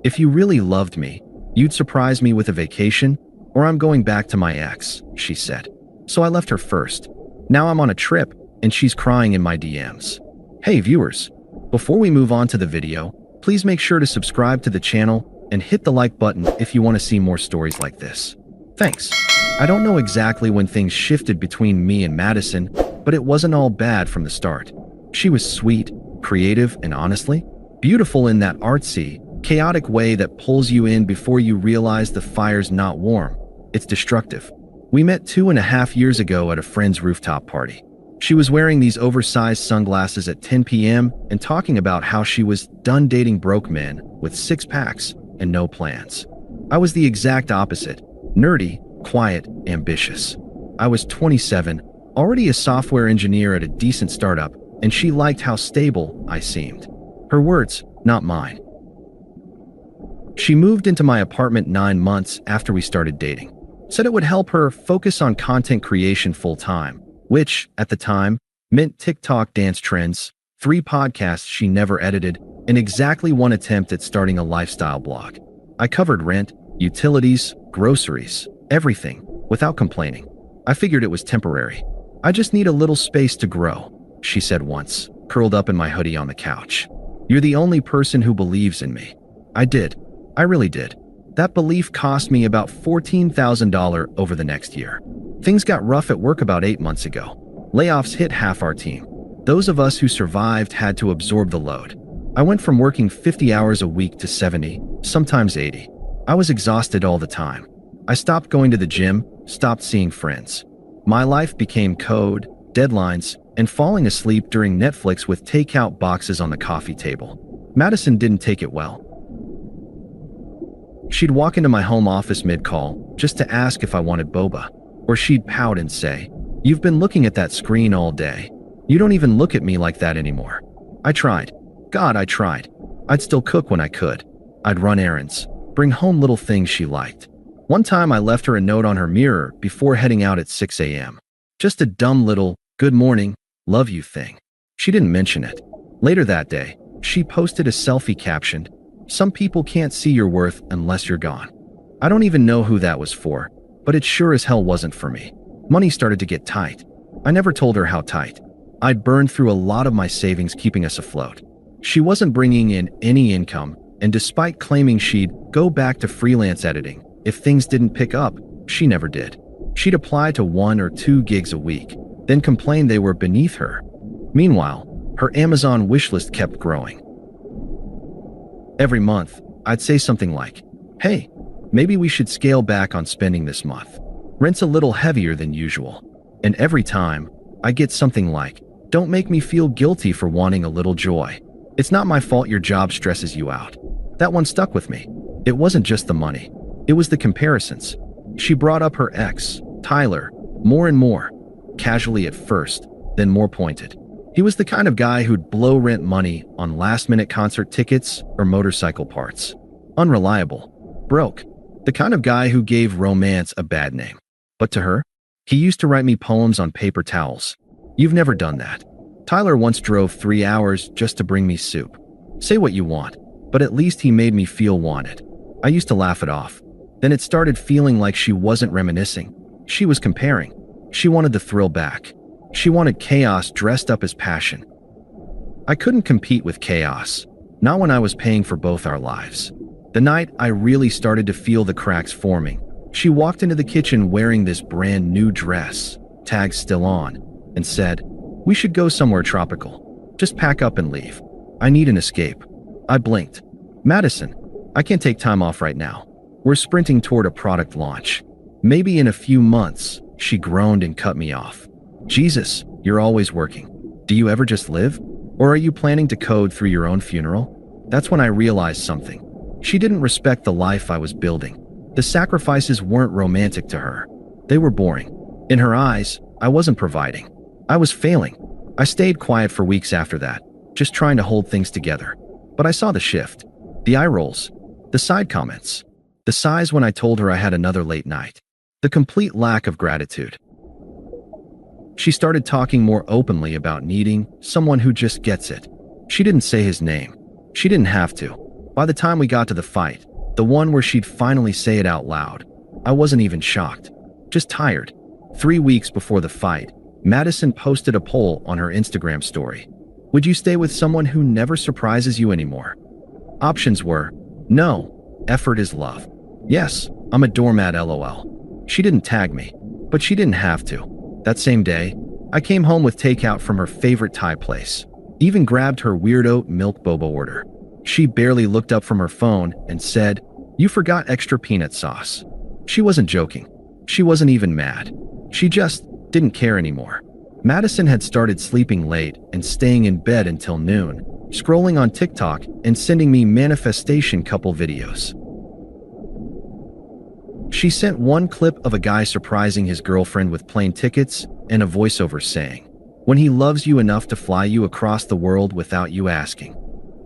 If you really loved me, you'd surprise me with a vacation, or I'm going back to my ex, she said. So I left her first. Now I'm on a trip, and she's crying in my DMs. Hey viewers, before we move on to the video, please make sure to subscribe to the channel and hit the like button if you want to see more stories like this. Thanks. I don't know exactly when things shifted between me and Madison, but it wasn't all bad from the start. She was sweet, creative, and honestly, beautiful in that artsy, chaotic way that pulls you in before you realize the fire's not warm. It's destructive. We met 2.5 years ago at a friend's rooftop party. She was wearing these oversized sunglasses at 10 p.m. and talking about how she was done dating broke men with 6 packs and no plans. I was the exact opposite. Nerdy, quiet, ambitious. I was 27, already a software engineer at a decent startup, and she liked how stable I seemed. Her words, not mine. She moved into my apartment 9 months after we started dating. Said it would help her focus on content creation full-time, which, at the time, meant TikTok dance trends, 3 podcasts she never edited, and exactly 1 attempt at starting a lifestyle blog. I covered rent, utilities, groceries, everything, without complaining. I figured it was temporary. I just need a little space to grow, she said once, curled up in my hoodie on the couch. You're the only person who believes in me. I did. I really did. That belief cost me about $14,000 over the next year. Things got rough at work about 8 months ago. Layoffs hit half our team. Those of us who survived had to absorb the load. I went from working 50 hours a week to 70, sometimes 80. I was exhausted all the time. I stopped going to the gym, stopped seeing friends. My life became code, deadlines, and falling asleep during Netflix with takeout boxes on the coffee table. Madison didn't take it well. She'd walk into my home office mid-call just to ask if I wanted boba. Or she'd pout and say, "You've been looking at that screen all day. You don't even look at me like that anymore." I tried. God, I tried. I'd still cook when I could. I'd run errands, bring home little things she liked. One time I left her a note on her mirror before heading out at 6 a.m. Just a dumb little, "Good morning, love you" thing. She didn't mention it. Later that day, she posted a selfie captioned, "Some people can't see your worth unless you're gone." I don't even know who that was for, but it sure as hell wasn't for me. Money started to get tight. I never told her how tight. I'd burned through a lot of my savings keeping us afloat. She wasn't bringing in any income, and despite claiming she'd go back to freelance editing if things didn't pick up, she never did. She'd apply to 1 or 2 gigs a week, then complain they were beneath her. Meanwhile, her Amazon wishlist kept growing. Every month, I'd say something like, "Hey, maybe we should scale back on spending this month. Rent's a little heavier than usual." And every time, I get something like, "Don't make me feel guilty for wanting a little joy. It's not my fault your job stresses you out." That one stuck with me. It wasn't just the money. It was the comparisons. She brought up her ex, Tyler, more and more, casually at first, then more pointed. He was the kind of guy who'd blow rent money on last-minute concert tickets or motorcycle parts. Unreliable. Broke. The kind of guy who gave romance a bad name. But to her, he used to write me poems on paper towels. You've never done that. Tyler once drove 3 hours just to bring me soup. Say what you want, but at least he made me feel wanted. I used to laugh it off. Then it started feeling like she wasn't reminiscing. She was comparing. She wanted the thrill back. She wanted chaos dressed up as passion. I couldn't compete with chaos, not when I was paying for both our lives. The night I really started to feel the cracks forming, she walked into the kitchen wearing this brand new dress, tags still on, and said, "We should go somewhere tropical. Just pack up and leave. I need an escape." I blinked. "Madison, I can't take time off right now. We're sprinting toward a product launch. Maybe in a few months," she groaned and cut me off. "Jesus, you're always working. Do you ever just live? Or are you planning to code through your own funeral?" That's when I realized something. She didn't respect the life I was building. The sacrifices weren't romantic to her. They were boring. In her eyes, I wasn't providing. I was failing. I stayed quiet for weeks after that, just trying to hold things together. But I saw the shift. The eye rolls. The side comments. The sighs when I told her I had another late night. The complete lack of gratitude. She started talking more openly about needing someone who just gets it. She didn't say his name. She didn't have to. By the time we got to the fight, the one where she'd finally say it out loud, I wasn't even shocked, just tired. 3 weeks before the fight, Madison posted a poll on her Instagram story. Would you stay with someone who never surprises you anymore? Options were, no, effort is love. Yes, I'm a doormat LOL. She didn't tag me, but she didn't have to. That same day, I came home with takeout from her favorite Thai place. Even grabbed her weirdo milk boba order. She barely looked up from her phone and said, "You forgot extra peanut sauce." She wasn't joking. She wasn't even mad. She just didn't care anymore. Madison had started sleeping late and staying in bed until noon, scrolling on TikTok and sending me manifestation couple videos. She sent one clip of a guy surprising his girlfriend with plane tickets and a voiceover saying, "When he loves you enough to fly you across the world without you asking."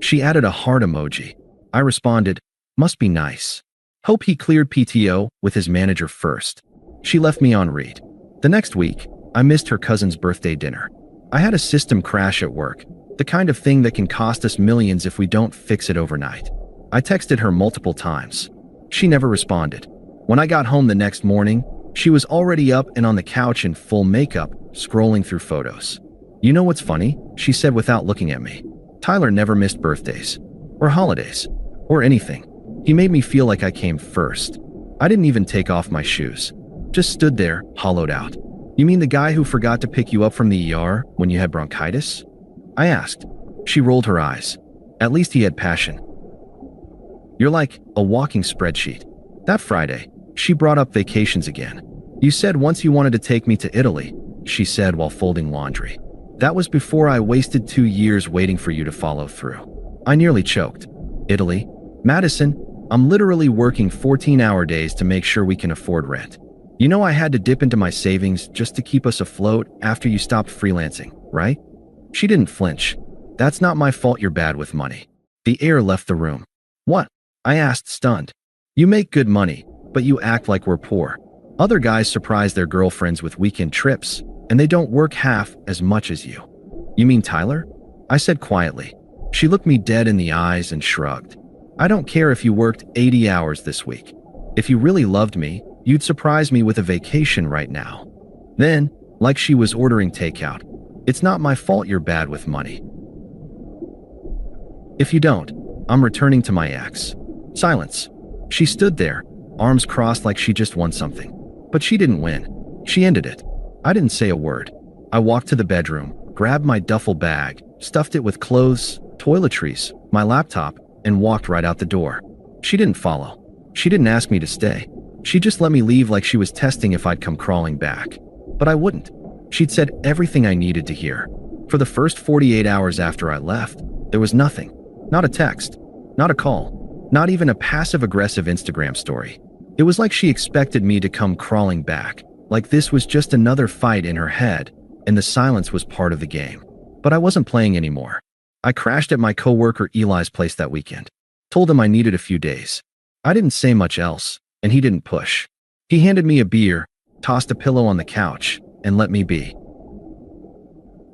She added a heart emoji. I responded, "Must be nice. Hope he cleared PTO with his manager first." She left me on read. The next week, I missed her cousin's birthday dinner. I had a system crash at work, the kind of thing that can cost us millions if we don't fix it overnight. I texted her multiple times. She never responded. When I got home the next morning, she was already up and on the couch in full makeup, scrolling through photos. "You know what's funny?" she said without looking at me. "Tyler never missed birthdays, or holidays, or anything. He made me feel like I came first. I didn't even take off my shoes. Just stood there, hollowed out." "You mean the guy who forgot to pick you up from the ER when you had bronchitis?" I asked. She rolled her eyes. "At least he had passion." "You're like a walking spreadsheet." That Friday, she brought up vacations again. "You said once you wanted to take me to Italy," she said while folding laundry. "That was before I wasted 2 years waiting for you to follow through." I nearly choked. "Italy? Madison, I'm literally working 14-hour days to make sure we can afford rent. You know I had to dip into my savings just to keep us afloat after you stopped freelancing, right?" She didn't flinch. "That's not my fault you're bad with money." The air left the room. "What?" I asked, stunned. "You make good money, but you act like we're poor. Other guys surprise their girlfriends with weekend trips, and they don't work half as much as you." "You mean Tyler?" I said quietly. She looked me dead in the eyes and shrugged. "I don't care if you worked 80 hours this week. If you really loved me, you'd surprise me with a vacation right now." Then, like she was ordering takeout, "It's not my fault you're bad with money. If you don't, I'm returning to my ex." Silence. She stood there, arms crossed like she just won something. But she didn't win. She ended it. I didn't say a word. I walked to the bedroom, grabbed my duffel bag, stuffed it with clothes, toiletries, my laptop, and walked right out the door. She didn't follow. She didn't ask me to stay. She just let me leave like she was testing if I'd come crawling back. But I wouldn't. She'd said everything I needed to hear. For the first 48 hours after I left, there was nothing. Not a text. Not a call. Not even a passive-aggressive Instagram story. It was like she expected me to come crawling back, like this was just another fight in her head, and the silence was part of the game. But I wasn't playing anymore. I crashed at my coworker Eli's place that weekend. Told him I needed a few days. I didn't say much else, and he didn't push. He handed me a beer, tossed a pillow on the couch, and let me be.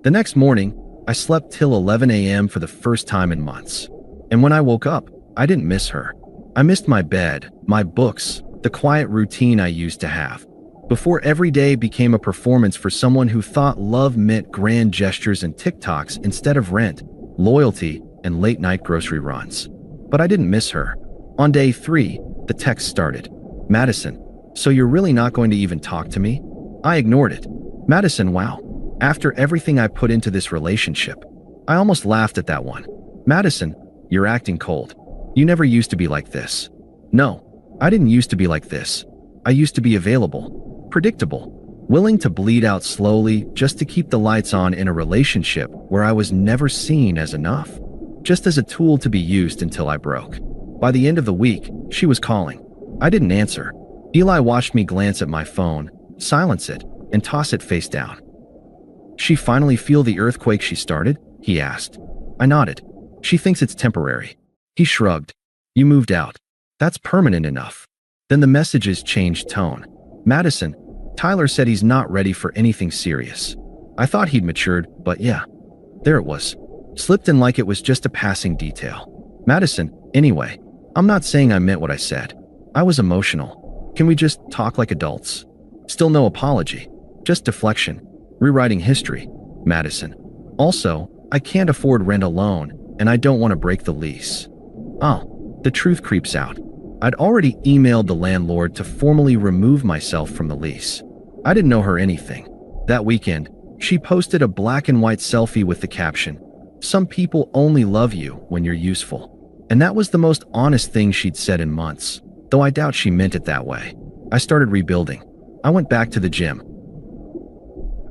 The next morning, I slept till 11 a.m. for the first time in months. And when I woke up, I didn't miss her. I missed my bed, my books, the quiet routine I used to have. Before every day became a performance for someone who thought love meant grand gestures and TikToks instead of rent, loyalty, and late-night grocery runs. But I didn't miss her. On day 3, the text started. "Madison, so you're really not going to even talk to me?" I ignored it. "Madison, wow. After everything I put into this relationship." I almost laughed at that one. "Madison, you're acting cold. You never used to be like this." No, I didn't used to be like this. I used to be available, predictable, willing to bleed out slowly just to keep the lights on in a relationship where I was never seen as enough, just as a tool to be used until I broke. By the end of the week, she was calling. I didn't answer. Eli watched me glance at my phone, silence it, and toss it face down. "She finally feel the earthquake she started?" he asked. I nodded. "She thinks it's temporary." He shrugged. "You moved out. That's permanent enough." Then the messages changed tone. "Madison, Tyler said he's not ready for anything serious." I thought he'd matured, but yeah. There it was. Slipped in like it was just a passing detail. "Madison, Anyway, I'm not saying I meant what I said. I was emotional. Can we just talk like adults? Still no apology. Just deflection. Rewriting history. Madison. Also, I can't afford rent alone, and I don't want to break the lease. Oh, the truth creeps out. I'd already emailed the landlord to formally remove myself from the lease. I didn't know her anything. That weekend, she posted a black and white selfie with the caption, "Some people only love you when you're useful." And that was the most honest thing she'd said in months, though I doubt she meant it that way. I started rebuilding. I went back to the gym.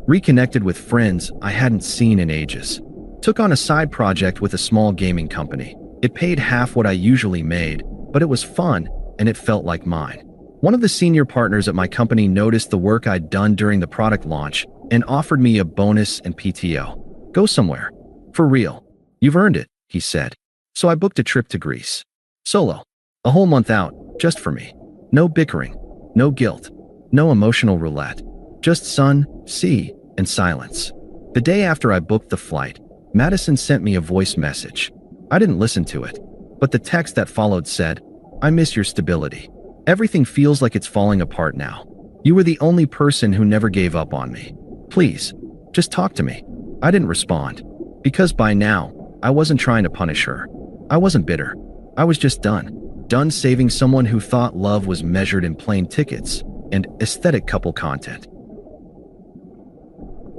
Reconnected with friends I hadn't seen in ages. Took on a side project with a small gaming company. It paid half what I usually made, but it was fun and it felt like mine. One of the senior partners at my company noticed the work I'd done during the product launch and offered me a bonus and PTO. "Go somewhere. For real. You've earned it," he said. So I booked a trip to Greece. Solo. A whole month out, just for me. No bickering. No guilt. No emotional roulette. Just sun, sea, and silence. The day after I booked the flight, Madison sent me a voice message. I didn't listen to it, but the text that followed said, "I miss your stability. Everything feels like it's falling apart now. You were the only person who never gave up on me. Please, just talk to me." I didn't respond, because by now, I wasn't trying to punish her. I wasn't bitter. I was just done. Done saving someone who thought love was measured in plane tickets and aesthetic couple content.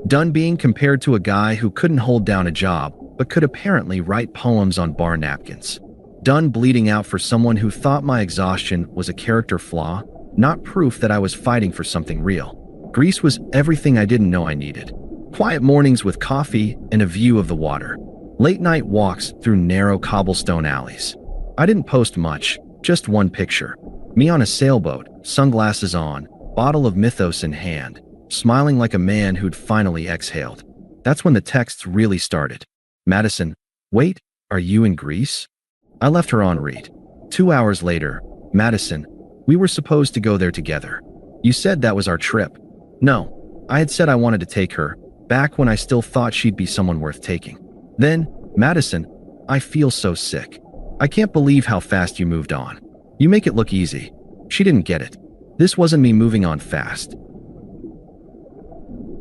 Done being compared to a guy who couldn't hold down a job, but could apparently write poems on bar napkins. Done bleeding out for someone who thought my exhaustion was a character flaw, not proof that I was fighting for something real. Greece was everything I didn't know I needed. Quiet mornings with coffee and a view of the water. Late night walks through narrow cobblestone alleys. I didn't post much, just one picture. Me on a sailboat, sunglasses on, bottle of Mythos in hand, smiling like a man who'd finally exhaled. That's when the texts really started. "Madison, wait, are you in Greece?" I left her on read. 2 hours later, "Madison, we were supposed to go there together. You said that was our trip." No, I had said I wanted to take her, back when I still thought she'd be someone worth taking. Then, "Madison, I feel so sick. I can't believe how fast you moved on. You make it look easy." She didn't get it. This wasn't me moving on fast.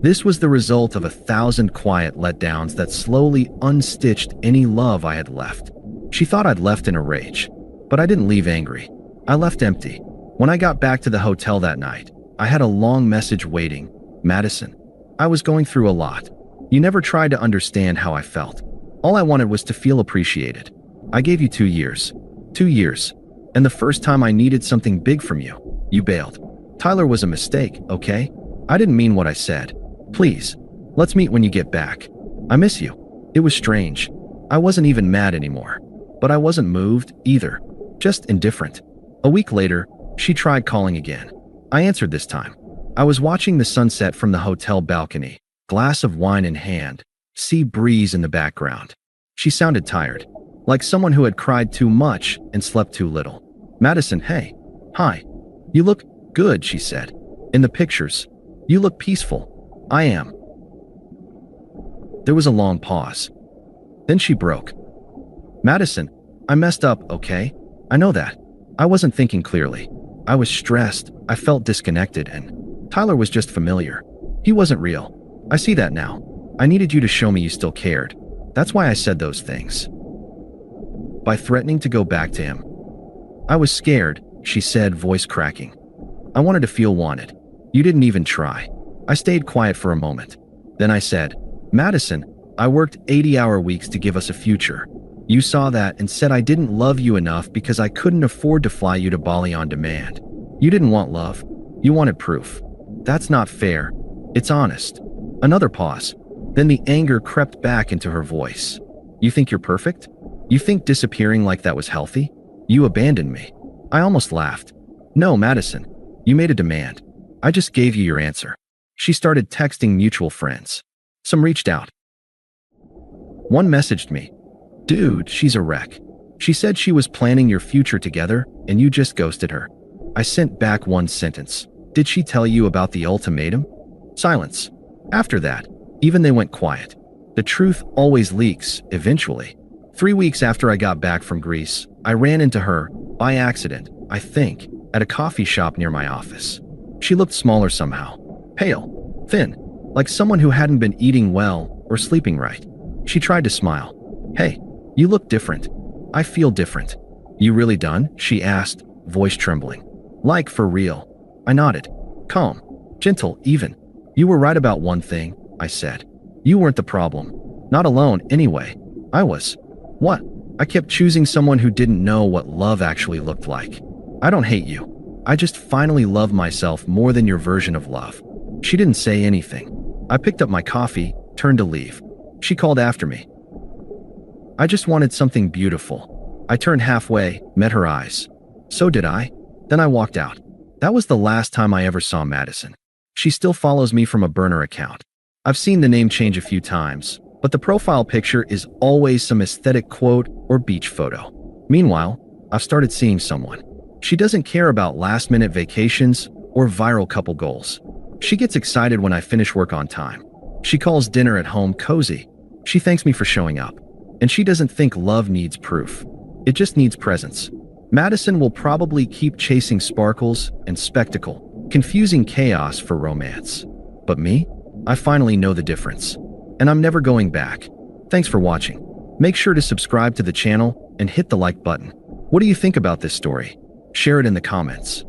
This was the result of 1,000 quiet letdowns that slowly unstitched any love I had left. She thought I'd left in a rage, but I didn't leave angry. I left empty. When I got back to the hotel that night, I had a long message waiting. "Madison, I was going through a lot. You never tried to understand how I felt. All I wanted was to feel appreciated. I gave you 2 years. 2 years. And the first time I needed something big from you, you bailed. Tyler was a mistake, okay? I didn't mean what I said. Please, let's meet when you get back. I miss you." It was strange. I wasn't even mad anymore. But I wasn't moved either. Just indifferent. A week later, she tried calling again. I answered this time. I was watching the sunset from the hotel balcony, glass of wine in hand, sea breeze in the background. She sounded tired, like someone who had cried too much and slept too little. "Madison, hey. Hi. You look good," she said. "In the pictures. You look peaceful." "I am." There was a long pause. Then she broke. "Madison, I messed up, okay? I know that. I wasn't thinking clearly. I was stressed, I felt disconnected, and Tyler was just familiar. He wasn't real. I see that now. I needed you to show me you still cared. That's why I said those things." By threatening to go back to him. "I was scared," she said, voice cracking. "I wanted to feel wanted. You didn't even try." I stayed quiet for a moment. Then I said, "Madison, I worked 80-hour weeks to give us a future. You saw that and said I didn't love you enough because I couldn't afford to fly you to Bali on demand. You didn't want love. You wanted proof. That's not fair. It's honest." Another pause. Then the anger crept back into her voice. "You think you're perfect? You think disappearing like that was healthy? You abandoned me." I almost laughed. "No, Madison. You made a demand. I just gave you your answer." She started texting mutual friends. Some reached out. One messaged me, "Dude, she's a wreck. She said she was planning your future together, and you just ghosted her." I sent back one sentence. "Did she tell you about the ultimatum?" Silence. After that, even they went quiet. The truth always leaks, eventually. 3 weeks after I got back from Greece, I ran into her, by accident, I think, at a coffee shop near my office. She looked smaller somehow. Pale. Thin. Like someone who hadn't been eating well or sleeping right. She tried to smile. "Hey, you look different. I feel different." "You really done?" she asked, voice trembling. "Like, for real?" I nodded. "Calm. Gentle, even." "You were right about one thing," I said. "You weren't the problem. Not alone, anyway. I was." "What?" "I kept choosing someone who didn't know what love actually looked like." "I don't hate you. I just finally love myself more than your version of love." She didn't say anything. I picked up my coffee, turned to leave. She called after me. "I just wanted something beautiful." I turned halfway, met her eyes. So did I. Then I walked out. That was the last time I ever saw Madison. She still follows me from a burner account. I've seen the name change a few times, but the profile picture is always some aesthetic quote or beach photo. Meanwhile, I've started seeing someone. She doesn't care about last-minute vacations or viral couple goals. She gets excited when I finish work on time. She calls dinner at home cozy. She thanks me for showing up. And she doesn't think love needs proof. It just needs presence. Madison will probably keep chasing sparkles and spectacle, confusing chaos for romance. But me? I finally know the difference. And I'm never going back. Thanks for watching. Make sure to subscribe to the channel and hit the like button. What do you think about this story? Share it in the comments.